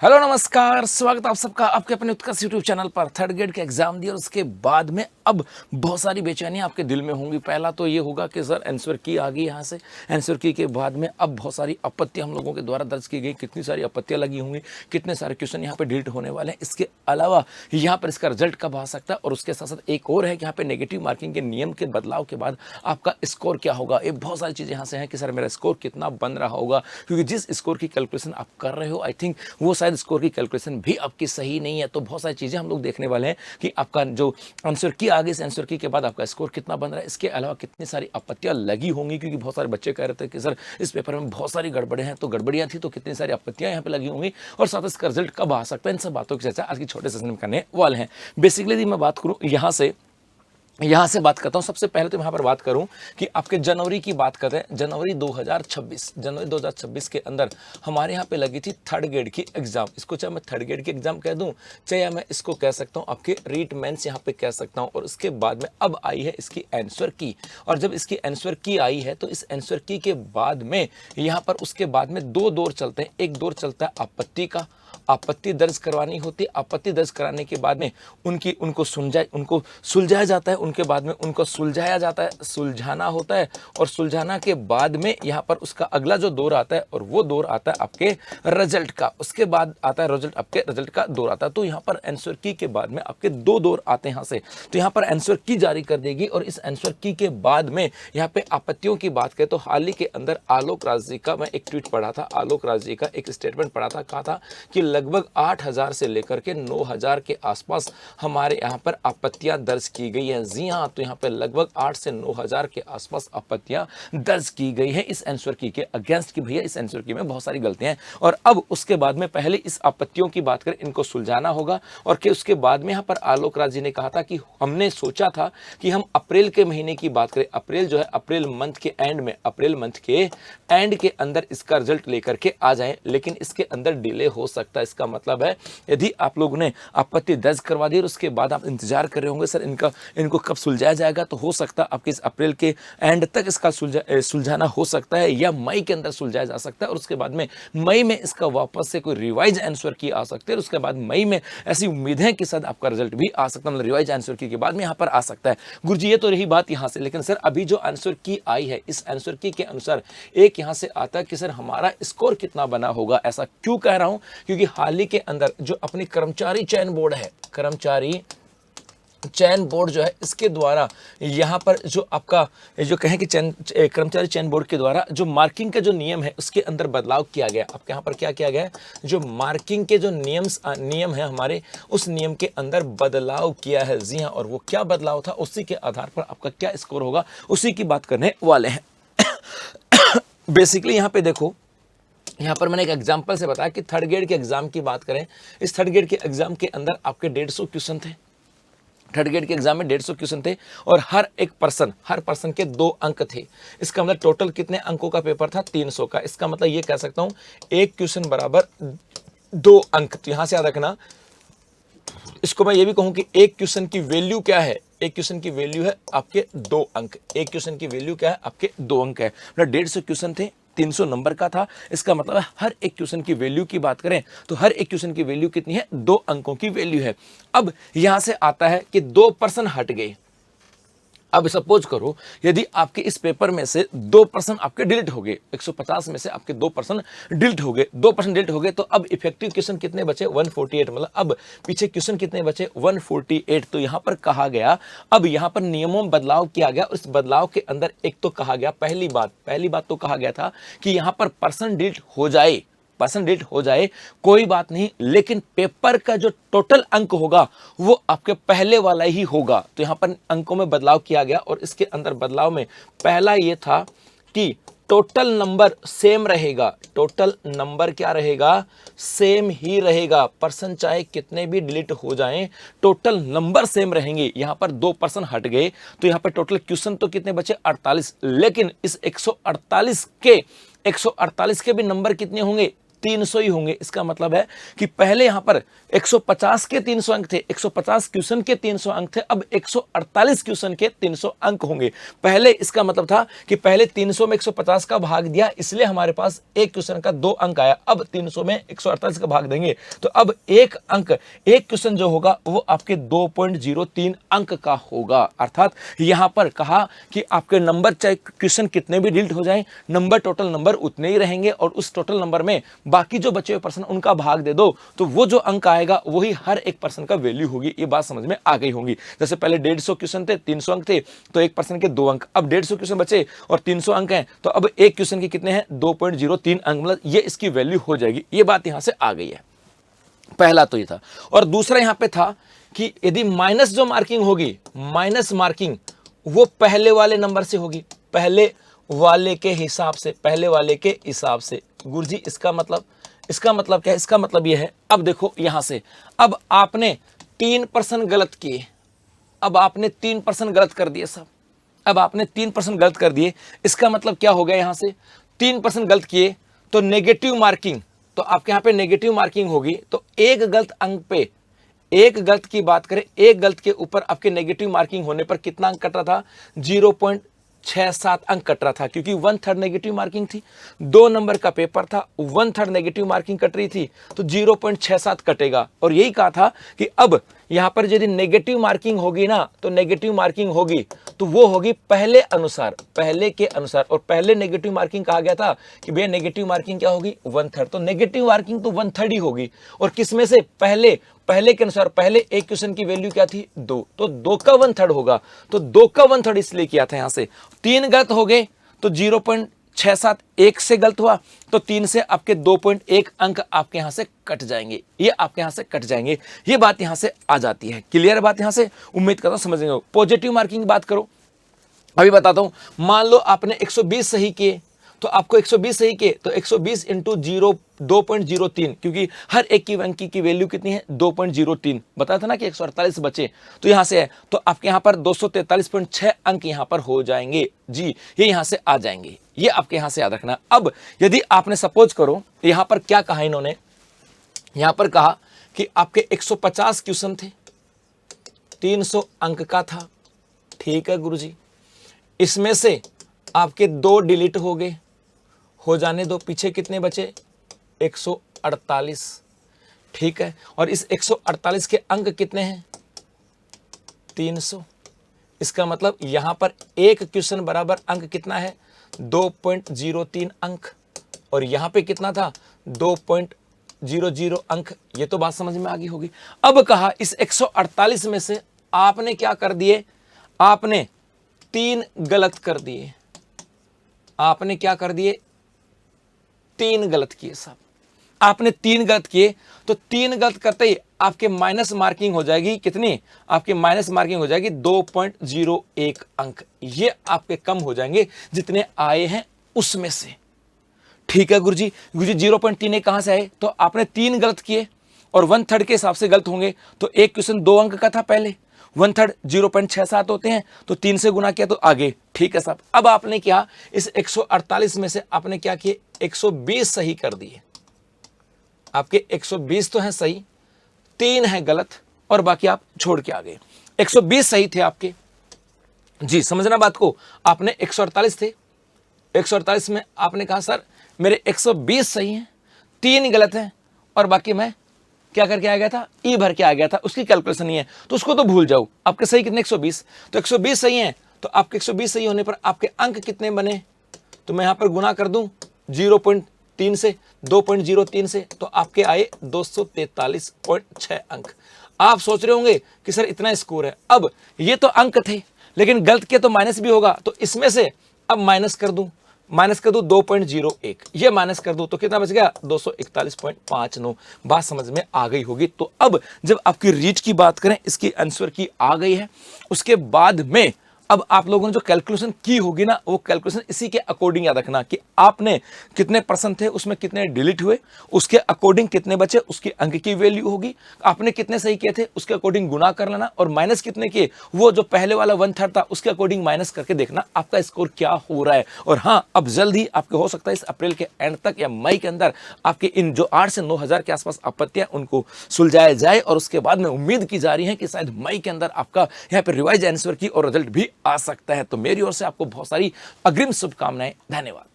Hello नमस्कार, स्वागत आप सबका आपके अपने उत्कर्ष यूट्यूब चैनल पर। थर्ड ग्रेड के एग्जाम दिए और उसके बाद में अब बहुत सारी बेचैनियां आपके दिल में होंगी। पहला तो ये होगा कि सर आंसर की आ गई, यहाँ से आंसर की के बाद में अब बहुत सारी आपत्तियां हम लोगों के द्वारा दर्ज की गई, कितनी सारी आपत्तियां लगी होंगी, कितने सारे क्वेश्चन यहाँ पे डिलीट होने वाले हैं। इसके अलावा यहाँ पर इसका रिजल्ट कब आ सकता है और उसके साथ साथ एक और है कि यहाँ पे नेगेटिव मार्किंग के नियम के बदलाव के बाद आपका स्कोर क्या होगा। ये बहुत सारी चीज़ें यहाँ से हैं कि सर मेरा स्कोर कितना बन रहा होगा, क्योंकि जिस स्कोर की कैलकुलेशन आप कर रहे हो आई थिंक वो शायद स्कोर की कैलकुलेशन भी आपकी सही नहीं है। तो बहुत सारी चीज़ें हम लोग देखने वाले हैं कि आपका जो आंसर की आगे से आंसर की के बाद आपका स्कोर कितना बन रहा है। इसके अलावा कितनी सारी आपत्तियां लगी होंगी, क्योंकि बहुत सारे बच्चे कह रहे थे कि सर इस पेपर में बहुत सारी गड़बड़े हैं, तो गड़बड़ियां थी तो कितनी सारी आपत्तियां यहाँ पे लगी होंगी और साथ इसका रिजल्ट कब आ सकता है। इन सब बातों की चर्चा आज की छोटे सेशन में करने वाले हैं। बेसिकली यदि मैं बात करूँ यहाँ से बात करता हूँ, सबसे पहले तो यहाँ पर बात करूँ कि आपके जनवरी की बात करते हैं। जनवरी 2026 के अंदर हमारे यहाँ पे लगी थी थर्ड ग्रेड की एग्जाम। इसको चाहे मैं थर्ड ग्रेड की एग्जाम कह दूँ, चाहे मैं इसको कह सकता हूँ आपके रीट मेंस यहाँ पे कह सकता हूँ। और उसके बाद में अब आई है इसकी आंसर की, और जब इसकी आंसर की आई है तो इस आंसर की के बाद में यहाँ पर उसके बाद में दो दौर चलते हैं। एक दौर चलता है आपत्ति का, आपत्ति दर्ज करवानी होती है। आपत्ति दर्ज कराने के बाद में उनको सुलझाया जाता है, उनके बाद में उनको सुलझाया जाता है, सुलझाना होता है। और सुलझाना के बाद में यहाँ पर उसका अगला जो दौर आता है और वो दौर आता है आपके रिजल्ट का। उसके बाद आता है रिजल्ट, आपके रिजल्ट का दौर आता है। तो यहाँ पर आंसर की के बाद में आपके दो दौर आते हैं यहाँ से। तो यहाँ पर आंसर की जारी कर देगी और इस आंसर की के बाद में यहाँ पे आपत्तियों की बात करें तो हाल ही के अंदर आलोक राज जी का मैं एक ट्वीट पढ़ा था, आलोक राज जी का एक स्टेटमेंट पढ़ा था। कहा था कि लगभग 8,000 से लेकर के 9,000 के आसपास हमारे यहाँ पर आपत्तियां दर्ज की गई हैं। जी हाँ, तो यहाँ पे लगभग 8 से 9,000 के आसपास आपत्तियां दर्ज की गई हैं इस आंसर की के अगेंस्ट की भैया इस आंसर की में बहुत सारी गलतियां हैं। और अब उसके बाद में पहले इस आपत्तियों की बात करें, इनको सुलझाना होगा। और कि उसके बाद में यहाँ पर आलोक राज जी ने कहा था कि हमने सोचा था कि हम अप्रैल के महीने की बात करें, अप्रैल जो है अप्रैल मंथ के एंड में, अप्रैल मंथ के एंड के अंदर इसका रिजल्ट लेकर के आ जाएं, लेकिन इसके अंदर डिले हो सकता है। इसका मतलब है यदि आप लोगों ने आपत्ति दर्ज करवा दी और उसके बाद आप इंतजार कर रहे होंगे सर इनको कब सुलझाया जाएगा, तो हो सकता है आपके इस अप्रैल के एंड तक इसका सुलझाना हो सकता है या मई के अंदर सुलझाया जा सकता है। और उसके बाद में मई में इसका वापस से कोई रिवाइज आंसर की आ सकती है और उसके बाद मई में ऐसी उम्मीद है कि सर आपका रिजल्ट भी आ सकता है, मतलब रिवाइज आंसर की के बाद में यहाँ पर आ सकता है। गुरुजी ये तो रही बात यहाँ से, लेकिन सर अभी जो आंसर की आई है इस आंसर की के अनुसार एक यहाँ से आता है कि सर हमारा स्कोर कितना बना होगा। ऐसा क्यों कह रहा हूं, क्योंकि हाल ही के अंदर जो अपनी कर्मचारी चयन बोर्ड है, कर्मचारी चयन बोर्ड जो है इसके द्वारा यहाँ पर जो आपका जो कहें कि कर्मचारी चयन बोर्ड के द्वारा जो मार्किंग का जो नियम है उसके अंदर बदलाव किया गया। आपके यहाँ पर क्या किया गया है, जो मार्किंग के जो नियम है हमारे, उस नियम के अंदर बदलाव किया है। जी हाँ, और वो क्या बदलाव था, उसी के आधार पर आपका क्या स्कोर होगा उसी की बात करने वाले हैं। बेसिकली यहाँ पे देखो, यहाँ पर मैंने एक एग्जांपल से बताया कि थर्ड ग्रेड के एग्जाम की बात करें, इस थर्ड ग्रेड के एग्जाम के अंदर आपके 150 क्वेश्चन थे। थर्ड ग्रेड के एग्जाम में 150 क्वेश्चन थे और हर पर्सन के 2 अंक थे। इसका मतलब टोटल कितने अंकों का पेपर था, 300 का। इसका मतलब ये कह सकता हूँ एक क्वेश्चन बराबर 2 अंक। तो यहाँ से याद रखना, इसको मैं ये भी कहूँ कि एक क्वेश्चन की वैल्यू क्या है, एक क्वेश्चन की वैल्यू है आपके 2 अंक। एक क्वेश्चन की वैल्यू क्या है, आपके 2 अंक है। मतलब 150 क्वेश्चन थे, 300 नंबर का था। इसका मतलब है हर एक क्वेश्चन की वैल्यू की बात करें तो हर एक क्वेश्चन की वैल्यू कितनी है, 2 अंकों की वैल्यू है। अब यहां से आता है कि 2% हट गए। अब सपोज करो यदि आपके इस पेपर में से 2% आपके डिलीट हो गए, 150 में से आपके 2% डिलीट हो गए, 2% डिलीट हो गए, तो अब इफेक्टिव क्वेश्चन कितने बचे, 148। मतलब अब पीछे क्वेश्चन कितने बचे, 148। तो यहां पर कहा गया, अब यहां पर नियमों में बदलाव किया गया। उस बदलाव के अंदर एक तो कहा गया, पहली बात तो कहा गया था कि यहां पर पर्सन डिलीट हो जाए, पर्सन डिलीट हो जाए कोई बात नहीं, लेकिन पेपर का जो टोटल अंक होगा वो आपके पहले वाला ही होगा। तो यहां पर अंकों में बदलाव किया गया और इसके अंदर बदलाव में पहला ये था कि टोटल नंबर सेम रहेगा। टोटल नंबर क्या रहेगा, सेम ही रहेगा। पर्सन चाहे कितने भी डिलीट हो जाएं, टोटल नंबर सेम रहेंगे। यहां पर 2% हट गए तो यहां पर टोटल क्वेश्चन तो कितने बचे, 48। लेकिन इस 148 के भी नंबर कितने होंगे, 300 ही होंगे। इसका मतलब है कि पहले यहां पर 150 के 300 अंक थे, 150 क्वेश्चन के 300 अंक थे, अब 148 क्वेश्चन के 300 अंक होंगे। पहले इसका मतलब था कि पहले 300 में 150 का भाग दिया, इसलिए हमारे पास एक क्वेश्चन का 2 अंक आया। अब 300 में 148 का भाग देंगे तो अब एक अंक, एक क्वेश्चन जो होगा वो आपके 2.03 अंक का होगा। अर्थात यहां पर कहा कि आपके नंबर चाहे क्वेश्चन कितने भी डिलीट हो जाएं, नंबर टोटल नंबर उतने ही रहेंगे और उस टोटल नंबर में बाकी जो बचे हुए पर्सन उनका भाग दे दो तो वो जो अंक आएगा वही हर एक पर्सन का वैल्यू होगी। ये बात समझ में आ गई होगी। जैसे पहले 150 क्वेश्चन थे, 300 अंक थे, तो एक पर्सन के 2 अंक, अब 150 क्वेश्चन बचे और 300 अंक हैं तो अब एक क्वेश्चन के कितने हैं, 2.03 अंक, मतलब ये इसकी वैल्यू हो जाएगी। ये बात यहां से आ गई है। पहला तो ये था। और दूसरा यहां पे था कि यदि माइनस जो मार्किंग होगी, माइनस मार्किंग वो पहले वाले नंबर से होगी, पहले वाले के हिसाब से, पहले वाले के हिसाब से। गुरुजी इसका मतलब क्या है? इसका मतलब यह है, अब देखो यहां से, अब आपने 3% गलत किए, अब आपने 3% गलत कर दिए साहब, अब आपने 3% गलत कर दिए। इसका मतलब क्या हो गया, यहां से 3% गलत किए तो नेगेटिव मार्किंग, तो आपके यहां पे नेगेटिव मार्किंग होगी। तो एक गलत अंक पे, एक गलत की बात करें, एक गलत के ऊपर आपके नेगेटिव मार्किंग होने पर कितना अंक कट रहा था, 0.67 अंक कट रहा था, क्योंकि 1/3 नेगेटिव मार्किंग थी। 2 नंबर का पेपर था, 1/3 नेगेटिव मार्किंग कट रही थी, तो 0.67 कटेगा। और यही कहा था कि अब यहां पर यदि नेगेटिव मार्किंग होगी ना, तो नेगेटिव मार्किंग होगी तो वो होगी पहले अनुसार, पहले के अनुसार। और पहले नेगेटिव मार्किंग कहा गया था कि भैया नेगेटिव मार्किंग क्या होगी, 1/3, तो नेगेटिव मार्किंग तो 1/3 ही होगी। और किसमें से, पहले के अनुसार, पहले एक क्वेश्चन की वैल्यू क्या थी, 2, तो 2 का 1/3 होगा। तो 2 का 1/3 इसलिए किया था। यहां से 3 गलत हो गए तो 0.67, 1 से गलत हुआ तो 3 से आपके 2.1 अंक आपके यहां से कट जाएंगे, ये आपके यहां से कट जाएंगे। ये बात यहां से आ जाती है। क्लियर है बात? यहां से उम्मीद करता हूं समझ गए हो। पॉजिटिव मार्किंग की बात करो, अभी बताता हूं। मान लो आपने 120 सही किए, तो आपको 120 सही किए तो 120 इंटू 2.03, क्योंकि हर एक की अंक की वैल्यू कितनी है, 2.03। बताया था ना कि 148 बचे, तो यहां से है तो आपके यहां पर 243.6 अंक यहां पर हो जाएंगे जी, ये यहां से आ जाएंगे। ये आपके यहां से याद रखना। अब यदि आपने सपोज करो, यहां पर क्या कहा इन्होंने, यहां पर कहा कि आपके 150 क्वेश्चन थे, 300 अंक का था, ठीक है गुरुजी, इसमें से आपके 2 डिलीट हो गए, हो जाने दो, पीछे कितने बचे, 148, ठीक है। और इस 148 के अंक कितने हैं, 300। इसका मतलब यहां पर एक क्वेश्चन बराबर अंक कितना है, 2.03 अंक, और यहां पे कितना था, 2.00 अंक। ये तो बात समझ में आ गई होगी। अब कहा इस 148 में से आपने क्या कर दिए, आपने 3 गलत कर दिए, आपने क्या कर दिए, 3 गलत किए साहब, आपने 3 गलत किए। तो 3 गलत करते ही आपके माइनस मार्किंग हो जाएगी, कितनी, आपके माइनस मार्किंग हो जाएगी 2.01 अंक। ये आपके कम हो जाएंगे जितने आए हैं उसमें से, ठीक है गुरुजी। गुरुजी 0.3 कहां से आए, तो आपने 3 गलत किए और 1/3 के हिसाब से गलत होंगे। तो एक क्वेश्चन 2 अंक का था पहले, 1/3 0.67 होते हैं, तो 3 से गुना किया तो आगे, ठीक है साहब। अब आपने क्या, इस 148 में से आपने क्या किए, 120 सही कर दिए। आपके 120 तो हैं सही, 3 है गलत और बाकी आप छोड़ के आ गए। 120 सही थे आपके जी, समझना बात को। आपने 148 थे, 148 में आपने कहा सर मेरे 120 सही हैं, 3 गलत हैं और बाकी मैं क्या करके आ गया था, ई भर के आ गया था, उसकी कैलकुलेशन नहीं है तो उसको तो भूल जाओ। आपके सही कितने, 120, तो 120 सही हैं, तो आपके 120 सही होने पर आपके अंक कितने बने, तो मैं यहां पर गुना कर दूं 0.3 से, 2.03 से, तो आपके आए 243.6 अंक। आप सोच रहे होंगे कि सर इतना स्कोर है। अब ये तो अंक थे, लेकिन गलत के तो माइनस भी होगा, तो इसमें से अब माइनस कर दूं 2.01, ये माइनस कर दूं तो कितना बच गया, 241.59। बात समझ में आ गई होगी। तो अब जब आपकी रीच की बात करें, इसकी आंसर की आ गई है, उसके बाद में अब आप लोगों ने जो कैलकुलेशन की होगी ना, वो कैलकुलेशन इसी के अकॉर्डिंग याद रखना कि आपने कितने परसेंट थे, उसमें कितने डिलीट हुए, उसके अकॉर्डिंग कितने बचे, उसके अंक की वैल्यू होगी। आपने कितने सही किए थे उसके अकॉर्डिंग गुना कर लेना, और माइनस कितने किए वो जो पहले वाला 1/3 था उसके अकॉर्डिंग माइनस करके देखना आपका स्कोर क्या हो रहा है। और हाँ, अब जल्द ही आपके हो सकता है इस अप्रैल के एंड तक या मई के अंदर आपके इन जो 8 से 9 हज़ार के आसपास आपत्तियां उनको सुलझाया जाए, और उसके बाद में उम्मीद की जा रही है कि शायद मई के अंदर आपका यहाँ पे रिवाइज आंसर की और रिजल्ट भी आ सकता है। तो मेरी ओर से आपको बहुत सारी अग्रिम शुभकामनाएं। धन्यवाद।